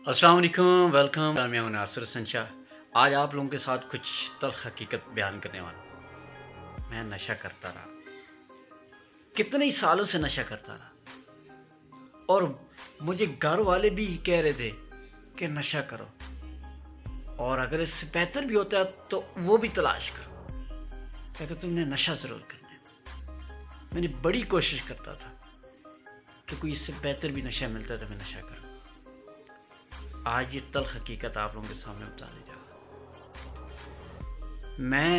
अस्सलाम वालेकुम, वेलकम। मैं हूं नासिर संशा। आज आप लोगों के साथ कुछ तल्ख हकीकत बयान करने वाला हूं। मैं नशा करता रहा, कितने ही सालों से नशा करता रहा, और मुझे घर वाले भी कह रहे थे कि नशा करो, और अगर इससे बेहतर भी होता है तो वो भी तलाश करो, क्योंकि तुमने नशा ज़रूर करना है। मैंने बड़ी कोशिश करता था कि कोई इससे बेहतर भी नशा मिलता तो मैं नशा करूँ। आज ये तल्ख हकीकत आप लोगों के सामने बताने जा रहा हूँ। मैं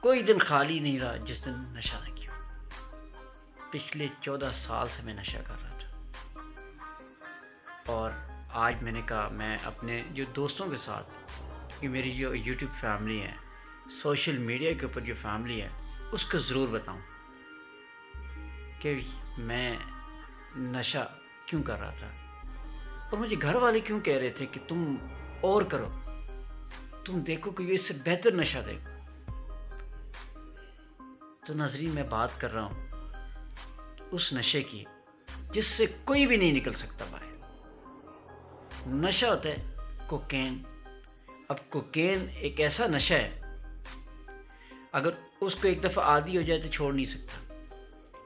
कोई दिन खाली नहीं रहा जिस दिन नशा न किया। पिछले 14 साल से मैं नशा कर रहा था, और आज मैंने कहा मैं अपने जो दोस्तों के साथ, कि मेरी जो यूट्यूब फैमिली है, सोशल मीडिया के ऊपर जो फैमिली है, उसको ज़रूर बताऊं कि मैं नशा क्यों कर रहा था, और मुझे घर वाले क्यों कह रहे थे कि तुम और करो, तुम देखो कि इससे बेहतर नशा देखो। तो नाज़रीन, मैं बात कर रहा हूँ उस नशे की जिससे कोई भी नहीं निकल सकता बाहर। नशा होता है कोकेन। अब कोकेन एक ऐसा नशा है, अगर उसको एक दफ़ा आदी हो जाए तो छोड़ नहीं सकता,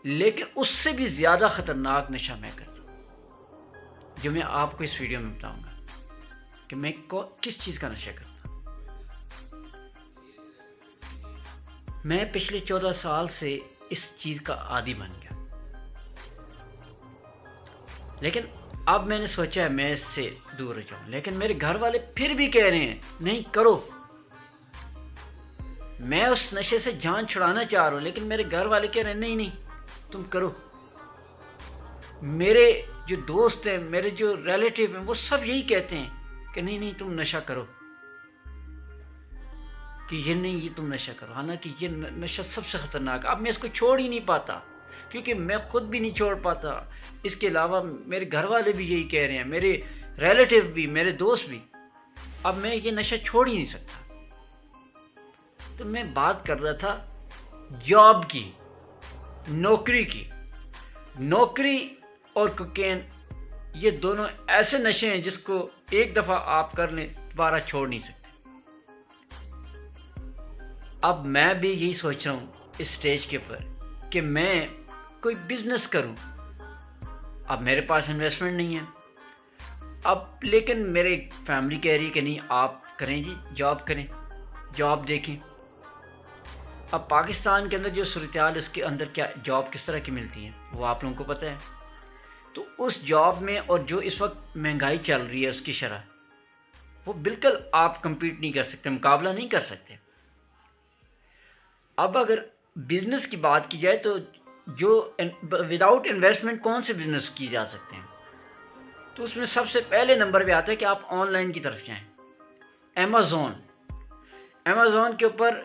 लेकिन उससे भी ज़्यादा ख़तरनाक नशा मैं करता हूँ, जो मैं आपको इस वीडियो में बताऊंगा कि मैं किस चीज़ का नशा करता हूँ। मैं पिछले 14 साल से इस चीज़ का आदी बन गया, लेकिन अब मैंने सोचा है मैं इससे दूर हो जाऊँ, लेकिन मेरे घर वाले फिर भी कह रहे हैं नहीं करो। मैं उस नशे से जान छुड़ाना चाह रहा हूँ, लेकिन मेरे घर वाले कह रहे हैं नहीं नहीं तुम करो। मेरे जो दोस्त हैं, मेरे जो रिलेटिव हैं, वो सब यही कहते हैं कि नहीं नहीं तुम नशा करो, कि ये नहीं ये तुम नशा करो। हालांकि ये नशा सबसे ख़तरनाक। अब मैं इसको छोड़ ही नहीं पाता, क्योंकि मैं खुद भी नहीं छोड़ पाता। इसके अलावा मेरे घर वाले भी यही कह रहे हैं, मेरे रिलेटिव भी, मेरे दोस्त भी। अब मैं ये नशा छोड़ ही नहीं सकता। तो मैं बात कर रहा था जॉब की, नौकरी की। नौकरी और कोकेन, ये दोनों ऐसे नशे हैं जिसको एक दफ़ा आप कर लें दोबारा छोड़ नहीं सकते। अब मैं भी यही सोच रहा हूँ इस स्टेज के ऊपर कि मैं कोई बिजनेस करूँ। अब मेरे पास इन्वेस्टमेंट नहीं है, अब लेकिन मेरे फैमिली कह रही है कि नहीं आप करें जी, जॉब करें, जॉब देखें। अब पाकिस्तान के अंदर जो सूरत-ए-हाल, इसके अंदर क्या जॉब किस तरह की मिलती है वो आप लोगों को पता है। तो उस जॉब में, और जो इस वक्त महंगाई चल रही है उसकी शरह, वो बिल्कुल आप compete नहीं कर सकते, मुकाबला नहीं कर सकते। अब अगर बिज़नेस की बात की जाए तो जो विदाउट इन्वेस्टमेंट कौन से बिज़नेस किए जा सकते हैं, तो उसमें सबसे पहले नंबर पे आता है कि आप ऑनलाइन की तरफ जाएं। अमेज़ॉन के ऊपर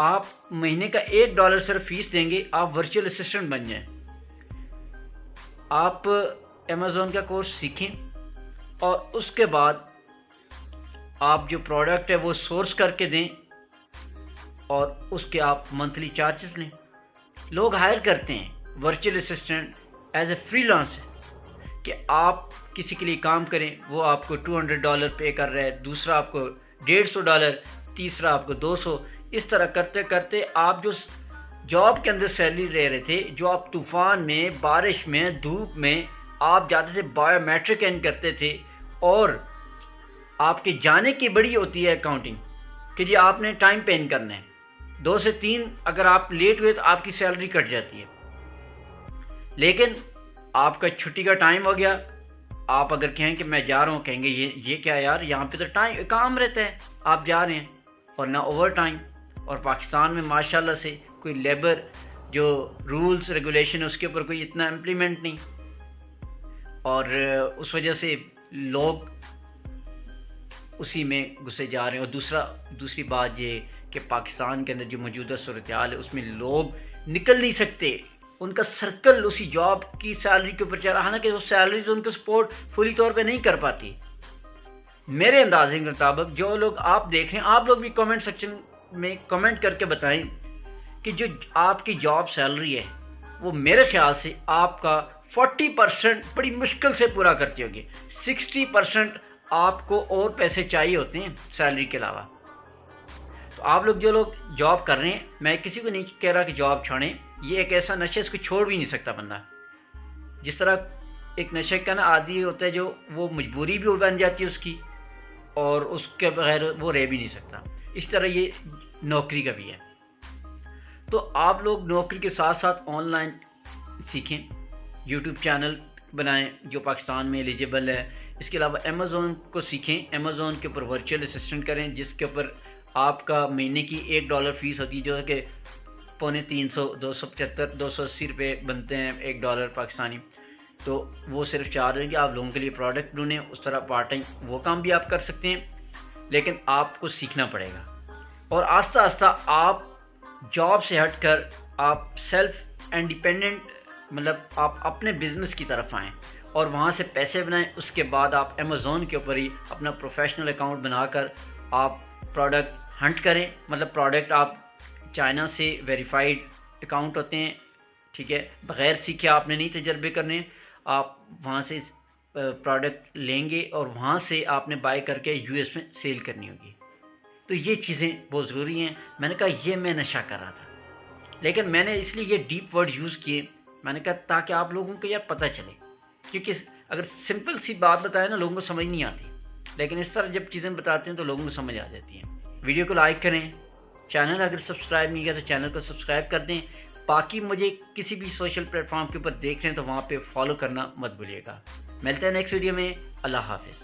आप महीने का $1 सिर्फ फीस देंगे, आप वर्चुअल असिस्टेंट बन जाएं। आप अमेज़ॉन का कोर्स सीखें, और उसके बाद आप जो प्रोडक्ट है वो सोर्स करके दें, और उसके आप मंथली चार्जेस लें। लोग हायर करते हैं virtual assistant as a freelancer, कि आप किसी के लिए काम करें, वो आपको $200 पे कर रहा है, दूसरा आपको $150, तीसरा आपको 200। इस तरह करते करते आप जो जॉब के अंदर सैलरी ले रहे थे, जो आप तूफ़ान में, बारिश में, धूप में आप जाते थे, बायोमेट्रिक एंड करते थे, और आपके जाने की बड़ी होती है अकाउंटिंग कि जी आपने टाइम पे इन करना है, 2 से 3 अगर आप लेट हुए तो आपकी सैलरी कट जाती है। लेकिन आपका छुट्टी का टाइम हो गया, आप अगर कहें कि मैं जा रहा हूँ, कहेंगे ये क्या यार, यहाँ पे तो टाइम काम रहता है, आप जा रहे हैं, और ना ओवर टाइम। और पाकिस्तान में माशाल्लाह से कोई लेबर जो रूल्स रेगुलेशन है उसके ऊपर कोई इतना इम्प्लीमेंट नहीं, और उस वजह से लोग उसी में घुसे जा रहे हैं। और दूसरी बात ये कि पाकिस्तान के अंदर जो मौजूदा सूरत-ए-हाल है उसमें लोग निकल नहीं सकते, उनका सर्कल उसी जॉब की सैलरी के ऊपर चल रहा है, हालांकि वो सैलरी तो उनको सपोर्ट फुली तौर पे नहीं कर पाती। मेरे अंदाजे के मुताबिक जो लोग आप देख रहे हैं, आप लोग भी कमेंट सेक्शन में कमेंट करके बताएं कि जो आपकी जॉब सैलरी है वो मेरे ख्याल से आपका 40% बड़ी मुश्किल से पूरा करती होगी, 60% آپ کو اور پیسے چاہیے ہوتے ہیں سیلری کے علاوہ. تو آپ لوگ جو لوگ جاب کر رہے ہیں، میں کسی کو نہیں کہہ رہا کہ جاب چھوڑیں. یہ ایک ایسا نشہ اس کو چھوڑ بھی نہیں سکتا بندہ. جس طرح ایک نشے کا نا عادی ہوتا ہے جو وہ مجبوری بھی بن جاتی ہے اس کی، اور اس کے بغیر وہ رہ بھی نہیں سکتا، اس طرح یہ نوکری کا بھی ہے. تو آپ لوگ نوکری کے ساتھ ساتھ آن لائن سیکھیں، یوٹیوب چینل بنائیں جو پاکستان میں ایلیجیبل ہے. اس کے علاوہ امیزون کو سیکھیں، امیزون کے اوپر ورچوئل اسسٹنٹ کریں، جس کے اوپر آپ کا مہینے کی $1 فیس ہوتی ہے، جو ہے کہ 350 275 280 روپے بنتے ہیں $1 پاکستانی. تو وہ صرف چارج ہے کہ آپ لوگوں کے لیے پروڈکٹ ڈھونڈیں. اس طرح پارٹ ٹائم وہ کام بھی آپ کر سکتے ہیں، لیکن آپ کو سیکھنا پڑے گا. اور آہستہ آہستہ آپ جاب سے ہٹ کر آپ سیلف انڈیپینڈنٹ، مطلب آپ اپنے بزنس کی طرف آئیں اور وہاں سے پیسے بنائیں. اس کے بعد آپ امیزون کے اوپر ہی اپنا پروفیشنل اکاؤنٹ بنا کر آپ پروڈکٹ ہنٹ کریں. مطلب پروڈکٹ آپ چائنا سے ویریفائڈ اکاؤنٹ ہوتے ہیں، ٹھیک ہے، بغیر سیکھے آپ نے نہیں تجربے کرنے. آپ وہاں سے پروڈکٹ لیں گے اور وہاں سے آپ نے بائی کر کے US میں سیل کرنی ہوگی. تو یہ چیزیں بہت ضروری ہیں. میں نے کہا یہ میں نشہ کر رہا تھا، لیکن میں نے اس لیے یہ ڈیپ ورڈ یوز کیے، میں نے کہا تاکہ آپ لوگوں کو یہ پتہ چلے. کیونکہ اگر سمپل سی بات بتائے نا لوگوں کو سمجھ نہیں آتی، لیکن اس طرح جب چیزیں بتاتے ہیں تو لوگوں کو سمجھ آ جاتی ہیں. ویڈیو کو لائک کریں، چینل اگر سبسکرائب نہیں کیا تو چینل کو سبسکرائب کر دیں. باقی مجھے کسی بھی سوشل پلیٹ فارم کے اوپر دیکھ رہے ہیں تو وہاں پہ فالو کرنا مت بھولیے گا. ملتے ہیں نیکسٹ ویڈیو میں. اللہ حافظ.